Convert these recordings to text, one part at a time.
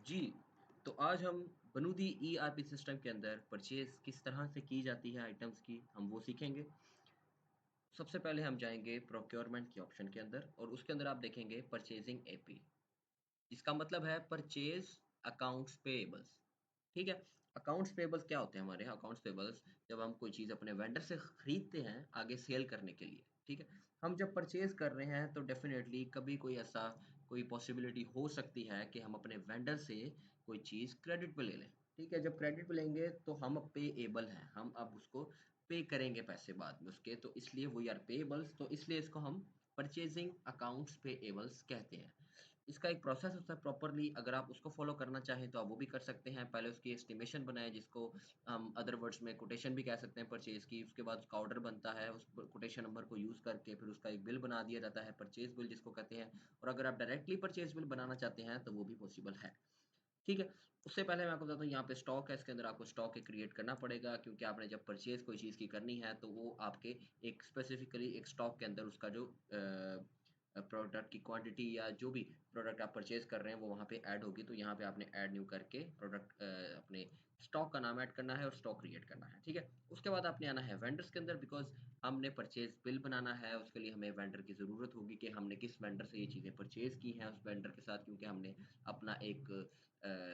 जी, तो आज हम बनूदी ईआरपी सिस्टम के अंदर परचेज़ किस तरह से की जाती है आइटम्स की, हम वो सीखेंगे। सबसे पहले हम जाएँगे प्रोक्योरमेंट के ऑप्शन के अंदर और उसके अंदर आप देखेंगे परचेज़िंग एपी। इसका मतलब है परचेज़ अकाउंट्स पेएबल्स, ठीक है? अकाउंट्स पेएबल्स क्या होते हैं हमारे यहाँ अकाउंट्स पेएबल्स जब हम कोई चीज़ अपने वेंडर से खरीदते हैं आगे सेल करने के लिए, ठीक है? हम जब परचेज़ कर रहे हैं तो डेफ़िनेटली कभी कोई पॉसिबिलिटी हो सकती है कि हम अपने वेंडर से कोई चीज़ क्रेडिट पे ले लें, ठीक है? जब क्रेडिट पे लेंगे तो हम पेएबल हैं, हम अब उसको पे करेंगे पैसे बाद में उसके, तो इसलिए वी आर पेएबल्स तो इसलिए इसको हम परचेज़िंग अकाउंट्स पेएबल्स कहते हैं। इसका एक प्रोसेस होता है प्रॉपरली अगर आप उसको फ़ॉलो करना चाहें तो आप वो भी कर सकते हैं। पहले उसकी एस्टिमेशन बनाएँ जिसको हम अदर वर्ड्स में कोटेशन भी कह सकते हैं परचेज़ की। उसके बाद उसका ऑर्डर बनता है, उस प कोटेशन नंबर को यूज़ करके फिर उसका एक बिल बना दिया जाता है, परचेज़ बिल जिसको कहते हैं। और अगर आप डायरेक्टली परचेज़ बिल बनाना चाहते हैं तो वो भी पॉसिबल है। ठीक है? उससे पहले मैं आपको बताता हूँ यहाँ पे स्टॉक है, इसके अंदर आपको स्टॉक एक क्रिएट करना पड़ेगा क्योंकि आपने जब परचेज़ कोई चीज़ की करनी है तो वो आपके एक स्पेसिफ़िकली एक स्टॉक के अंदर उसका जो प्रोडक्ट की क्वांटिटी या जो भी प्रोडक्ट आप परचेज़ कर रहे हैं वो वहाँ पे ऐड होगी। तो यहाँ पे आपने ऐड न्यू करके अपने स्टॉक का नाम ऐड करना है और स्टॉक क्रिएट करना है, ठीक है? उसके बाद आपने आना है वेंडर्स के अंदर बिकॉज़ हमने परचेज़ बिल बनाना है, उसके लिए हमें वेंडर की ज़रूरत होगी कि हमने किस वेंडर से ये चीज़ें परचेज़ की हैं उस वेंडर के साथ क्योंकि हमने अपना एक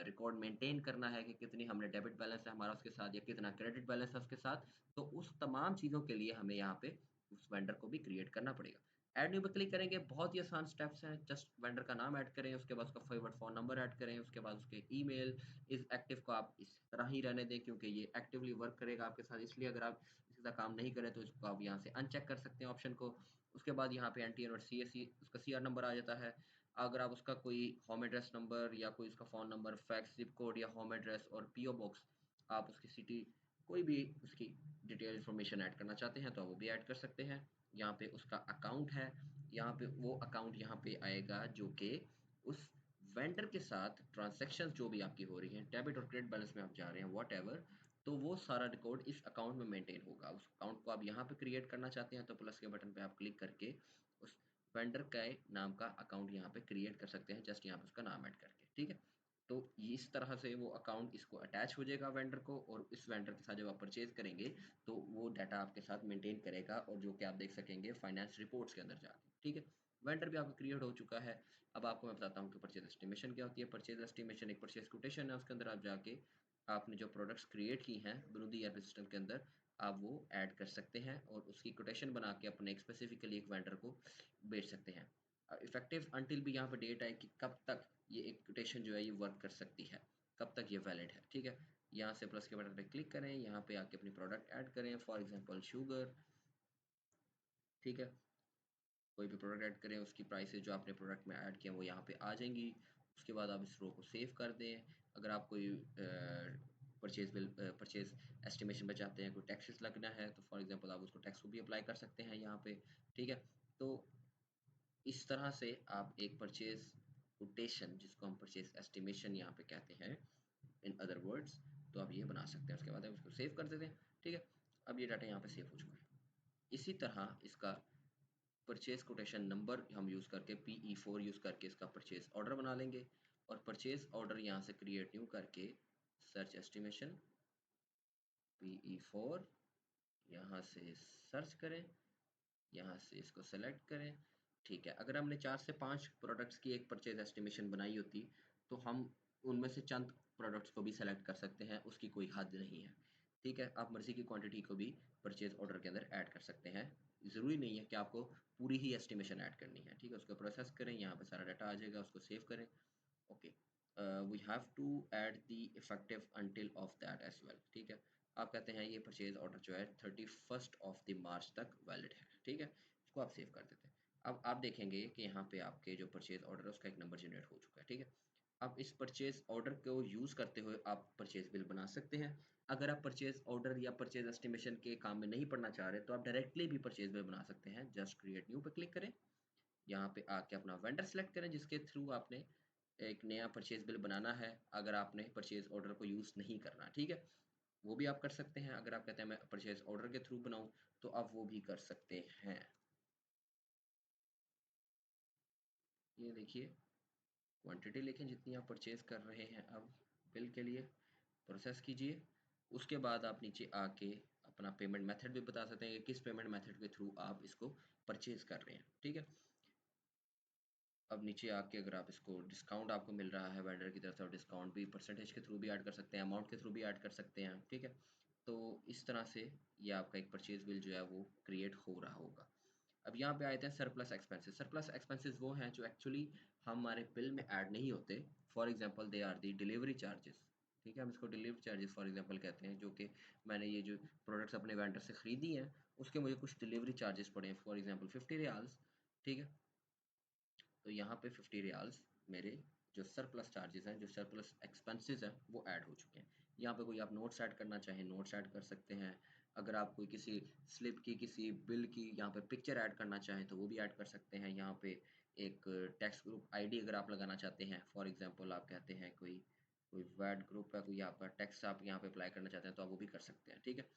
रिकॉर्ड मेंटेन करना है कि कितनी हमने डेबिट बैलेंस है हमारा उसके साथ या कितना क्रेडिट बैलेंस है उसके साथ। तो उस तमाम चीज़ों के लिए हमें यहाँ पे उस वेंडर को भी क्रिएट करना पड़ेगा। ऐड न्यू पे क्लिक करेंगे, बहुत ही आसान स्टेप्स हैं, जस्ट वेंडर का नाम ऐड करें, उसके बाद उसका फेवरेट फ़ोन नंबर ऐड करें, उसके बाद उसके ईमेल, इस एक्टिव को आप इस तरह ही रहने दें क्योंकि ये एक्टिवली वर्क करेगा आपके साथ इसलिए अगर आप इसके साथ काम नहीं करें तो इसको आप यहाँ से अनचेक कर सकते हैं ऑप्शन को। उसके बाद यहाँ पे एनटीएन और सीएसई उसका सीआर नंबर आ जाता है। अगर आप उसका कोई होम एड्रेस नंबर या कोई उसका phone number, fax, zip code या होम एड्रेस और पीओ बॉक्स आप उसकी सिटी कोई भी उसकी डिटेल इन्फॉर्मेशन ऐड करना चाहते हैं तो आप वो भी ऐड कर सकते हैं। यहाँ पे उसका अकाउंट है, यहाँ पे वो अकाउंट यहाँ पे आएगा जो कि उस वेंडर के साथ ट्रांज़ैक्शंस जो भी आपकी हो रही हैं, डेबिट और क्रेडिट बैलेंस में आप जा रहे हैं व्हाटएवर, तो वो सारा रिकॉर्ड इस अकाउंट में मेंटेन होगा। उस अकाउंट को आप यहाँ पे क्रिएट करना चाहते हैं तो प्लस के बटन पे आप क्लिक करके उस वेंडर के नाम का अकाउंट यहाँ पे क्रिएट कर सकते हैं जस्ट यहाँ पे उसका नाम ऐड करके, ठीक है? तो ये इस तरह से वो अकाउंट इसको अटैच हो जाएगा वेंडर को और इस वेंडर के साथ जब आप परचेज़ करेंगे, तो वो डाटा आपके साथ मेंटेन करेगा और जो कि आप देख सकेंगे फाइनेंस रिपोर्ट्स के अंदर जाके, ठीक है? वेंडर भी आपका क्रिएट हो चुका है। अब आपको मैं बताता हूँ कि परचेज़ एस्टिमेशन क्या होती है। परचेज़ एस्टिमेशन एक परचेज़ कोटेशन है, उसके अंदर आप जाके आपने जो प्रोडक्ट्स क्रिएट की हैं बुनियादी ईआरपी सिस्टम के अंदर, आप वो ऐड कर सकते हैं और उसकी कोटेशन बना के अपने एक स्पेसिफिकली एक वेंडर को बेच सकते हैं। इफेक्टिव अंटिल भी यहाँ पे डेट है कि कब तक ये एक कोटेशन जो है ये वर्क कर सकती है, कब तक ये वैलिड है, ठीक है? यहाँ से प्लस के बटन पे क्लिक करें, यहाँ पे आके अपनी प्रोडक्ट ऐड करें, फॉर एग्जांपल शुगर, ठीक है? कोई भी प्रोडक्ट ऐड करें, उसकी प्राइसेज़ जो आपने प्रोडक्ट में ऐड किया, वो यहाँ पे आ जाएँगी। उसके बाद आप इस रो को सेव कर दें। अगर आप कोई परचेज़ एस्टिमेशन में चाहते हैं, कोई टैक्सेस लगना है, तो फॉर एग्ज़ाम्पल आप उसको टैक्स को भी अप्लाई कर सकते हैं यहाँ पे, ठीक है? तो इस तरह से आप एक परचेज़ कोटेशन जिसको हम परचेज़ एस्टिमेशन यहाँ पे कहते हैं, इन अदर वर्ड्स, तो आप ये बना सकते हैं। उसके बाद आप इसको सेव कर देते हैं, ठीक है? अब ये डाटा यहाँ पे सेव हो चुका है। इसी तरह इसका परचेज़ कोटेशन नंबर हम यूज़ करके PE4 यूज़ करके इसका परचेज़ ऑर्डर बना लेंगे और परचेज़ ऑर्डर यहाँ से क्रिएट न्यू करके सर्च एस्टिमेशन PE4 यहाँ से सर्च करें, यहाँ से इसको सेलेक्ट करें, ठीक है। अगर हमने 4 से 5 प्रोडक्ट्स की एक परचेज़ एस्टिमेशन बनाई होती, तो हम उनमें से चंद प्रोडक्ट्स को भी सेलेक्ट कर सकते हैं, उसकी कोई हद नहीं है, ठीक है। आप मर्ज़ी की क्वांटिटी को भी परचेज़ ऑर्डर के अंदर ऐड कर सकते हैं। ज़रूरी नहीं है कि आपको पूरी ही एस्टिमेशन ऐड करनी है, ठीक है। उसको प्रोसेस करें, यहाँ पे सारा डाटा आ जाएगा, उसको सेव करें, okay. We have to add the effective until of that as well, ठीक है। आप कहते हैं ये परचेज़ ऑर्डर जो है 31st ऑफ द मार्च तक वैलिड है, ठीक है। इसको आप सेव कर देते हैं। अब आप देखेंगे कि यहाँ पे आपके जो परचेज़ ऑर्डर है उसका एक नंबर जनरेट हो चुका है, ठीक है। अब इस परचेज़ ऑर्डर को यूज़ करते हुए आप परचेज़ बिल बना सकते हैं। अगर आप परचेज़ ऑर्डर या परचेज़ एस्टिमेशन के काम में नहीं पड़ना चाह रहे, तो आप डायरेक्टली भी परचेज़ बिल बना सकते हैं। जस्ट क्रिएट न्यू पे क्लिक करें, यहाँ पे आके अपना वेंडर सेलेक्ट करें जिसके थ्रू आपने एक नया परचेज़ बिल बनाना है, अगर आपने परचेज़ ऑर्डर को यूज़ नहीं करना, ठीक है? वो भी आप कर सकते हैं, अगर आप कहते हैं मैं परचेज़ ऑर्डर के थ्रू बनाऊँ, तो आप वो भी कर सकते हैं। ये देखिए क्वांटिटी लिखें जितनी आप परचेज़ कर रहे हैं अब बिल के लिए, प्रोसेस कीजिए। उसके बाद आप नीचे आके अपना पेमेंट मेथड भी बता सकते हैं कि किस पेमेंट मेथड के थ्रू आप इसको परचेज़ कर रहे हैं, ठीक है? अब नीचे आके अगर आप इसको डिस्काउंट आपको मिल रहा है वेंडर की तरफ से, और डिस्काउंट भी परसेंटेज के थ्रू भी ऐड कर सकते हैं, अमाउंट के थ्रू भी ऐड कर सकते हैं, ठीक है? तो इस तरह से ये आपका एक परचेज़ बिल जो है वो क्रिएट हो रहा होगा। अब यहाँ पे आते हैं सरप्लस एक्सपेंसेस। सरप्लस एक्सपेंसेस वो हैं जो एक्चुअली हमारे बिल में ऐड नहीं होते। For example they are the delivery charges, ठीक है? हम इसको डिलीवरी चार्जेस फॉर एग्जांपल कहते हैं, जो कि मैंने ये जो प्रोडक्ट्स अपने वेंडर से खरीदी हैं उसके मुझे कुछ डिलीवरी चार्जेस पड़े हैं, फॉर एग्जांपल 50 रियाल्स, ठीक है? तो यहाँ पे 50 रियाल्स मेरे जो सरप्लस चार्जेस हैं, जो सरप्लस एक्सपेंसेस हैं, वो ऐड हो चुके हैं। यहाँ पे कोई आप नोट्स ऐड करना चाहें नोट्स ऐड कर सकते हैं। अगर आप कोई किसी स्लिप की, किसी बिल की यहाँ पे पिक्चर ऐड करना चाहें तो वो भी ऐड कर सकते हैं। यहाँ पे एक टैक्स ग्रुप आईडी अगर आप लगाना चाहते हैं, फॉर एग्जांपल आप कहते हैं कोई कोई वैट ग्रुप है, कोई आपका टैक्स आप यहाँ पे अप्लाई करना चाहते हैं तो आप वो भी कर सकते हैं, ठीक है?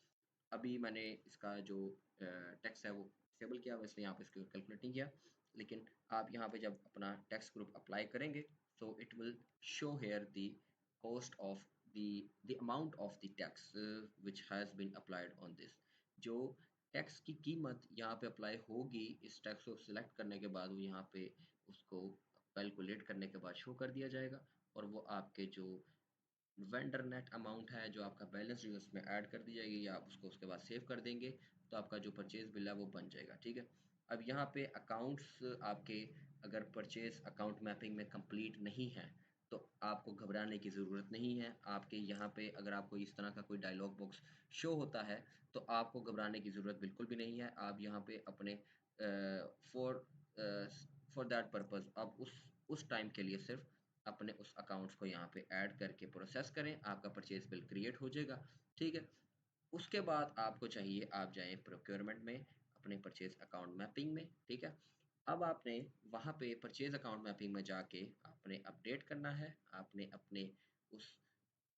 अभी मैंने इसका जो टैक्स है वो डिसेबल किया हुआ, इसलिए यहाँ पे इसको कैलकुलेट नहीं किया। लेकिन आप यहाँ पे जब अपना टैक्स ग्रुप अप्लाई करेंगे तो it will show here the cost of the amount of the tax which has been applied on this. जो टैक्स की कीमत यहाँ पे अप्लाई होगी इस टैक्स को सिलेक्ट करने के बाद, वो यहाँ पे उसको कैलकुलेट करने के बाद शो कर दिया जाएगा, और वो आपके जो वेंडर नेट अमाउंट है, जो आपका बैलेंस जो है उसमें ऐड कर दी जाएगी, या आप उसको उसके बाद सेव कर देंगे तो आपका जो परचेज बिल है वो बन जाएगा, ठीक है? अब यहाँ पे अकाउंट्स आपके अगर परचेज अकाउंट मैपिंग में कंप्लीट नहीं है तो आपको घबराने की ज़रूरत नहीं है। आपके यहाँ पे अगर आपको इस तरह का कोई डायलॉग बॉक्स शो होता है तो आपको घबराने की ज़रूरत बिल्कुल भी नहीं है। आप यहाँ पे अपने फॉर फॉर दैट पर्पज़ आप उस टाइम के लिए सिर्फ अपने उस अकाउंट्स को यहाँ पे ऐड करके प्रोसेस करें, आपका परचेज बिल क्रिएट हो जाएगा, ठीक है? उसके बाद आपको चाहिए आप जाएँ प्रोक्योरमेंट में, अपने परचेज अकाउंट मैपिंग में, ठीक है? अब आपने वहाँ पे परचेज अकाउंट मैपिंग में जाके आपने अपडेट करना है, आपने अपने उस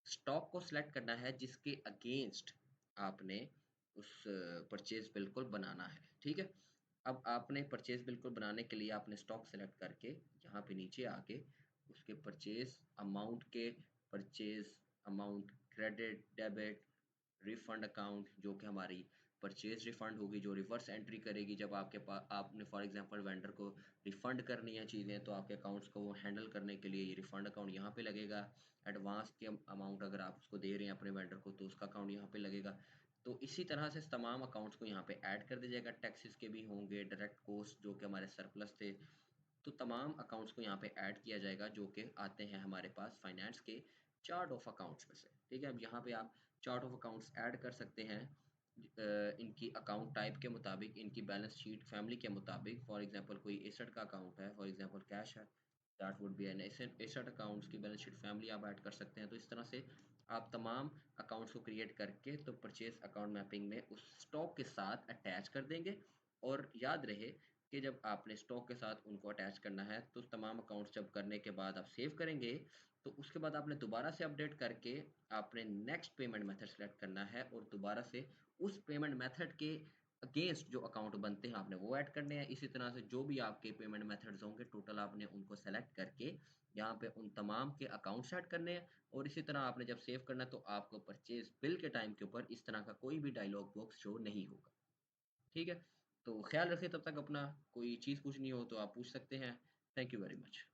स्टॉक को सिलेक्ट करना है जिसके अगेंस्ट आपने उस परचेज बिल को बनाना है, ठीक है? अब आपने परचेज बिल को बनाने के लिए आपने स्टॉक सेलेक्ट करके यहाँ पे नीचे आके उसके purchase amount credit debit refund account, जो कि हमारी परचेज रिफंड होगी, जो रिवर्स एंट्री करेगी जब आपके पास आपने फॉर एग्जांपल वेंडर को रिफंड करनी है चीज़ें, तो आपके अकाउंट्स को वो हैंडल करने के लिए ये रिफंड अकाउंट यहाँ पे लगेगा। एडवांस के अमाउंट अगर आप उसको दे रहे हैं अपने वेंडर को तो उसका अकाउंट यहाँ पे लगेगा। तो इसी तरह से तमाम अकाउंट्स को यहाँ पे ऐड कर दिया जाएगा। टैक्सेस के भी होंगे, डायरेक्ट कोस्ट जो कि हमारे सरप्लस थे, तो तमाम अकाउंट्स को यहाँ पे ऐड किया जाएगा जो कि आते हैं हमारे पास फाइनेंस के चार्ट ऑफ अकाउंट्स में से, ठीक है? अब यहाँ पे आप चार्ट ऑफ अकाउंट्स ऐड कर सकते हैं इनकी अकाउंट टाइप के मुताबिक, इनकी बैलेंस शीट फैमिली के मुताबिक। फॉर एग्जांपल कोई एसेट का अकाउंट है, फॉर एग्जांपल कैश है, that would be an asset. Asset accounts की बैलेंस शीट फैमिली आप ऐड कर सकते हैं। तो इस तरह से आप तमाम अकाउंट्स को क्रिएट करके तो परचेज अकाउंट मैपिंग में उस स्टॉक के साथ अटैच कर देंगे। और याद रहे कि जब आपने स्टॉक के साथ उनको अटैच करना है तो तमाम अकाउंट्स जब करने के बाद आप सेव करेंगे तो उसके बाद आपने दोबारा से अपडेट करके आपने नेक्स्ट पेमेंट मेथड सेलेक्ट करना है, और दोबारा से उस पेमेंट मेथड के अगेंस्ट जो अकाउंट बनते हैं आपने वो ऐड करने हैं। इसी तरह से जो भी आपके पेमेंट मेथड्स होंगे टोटल आपने उनको सेलेक्ट करके यहाँ पे उन तमाम के अकाउंट्स ऐड करने हैं, और इसी तरह आपने जब सेव करना है तो आपको परचेज बिल के टाइम के ऊपर इस तरह का कोई भी डायलॉग बॉक्स शो नहीं होगा, ठीक है? तो ख्याल रखिए, तब तक अपना कोई चीज़ पूछनी हो तो आप पूछ सकते हैं। Thank you very much.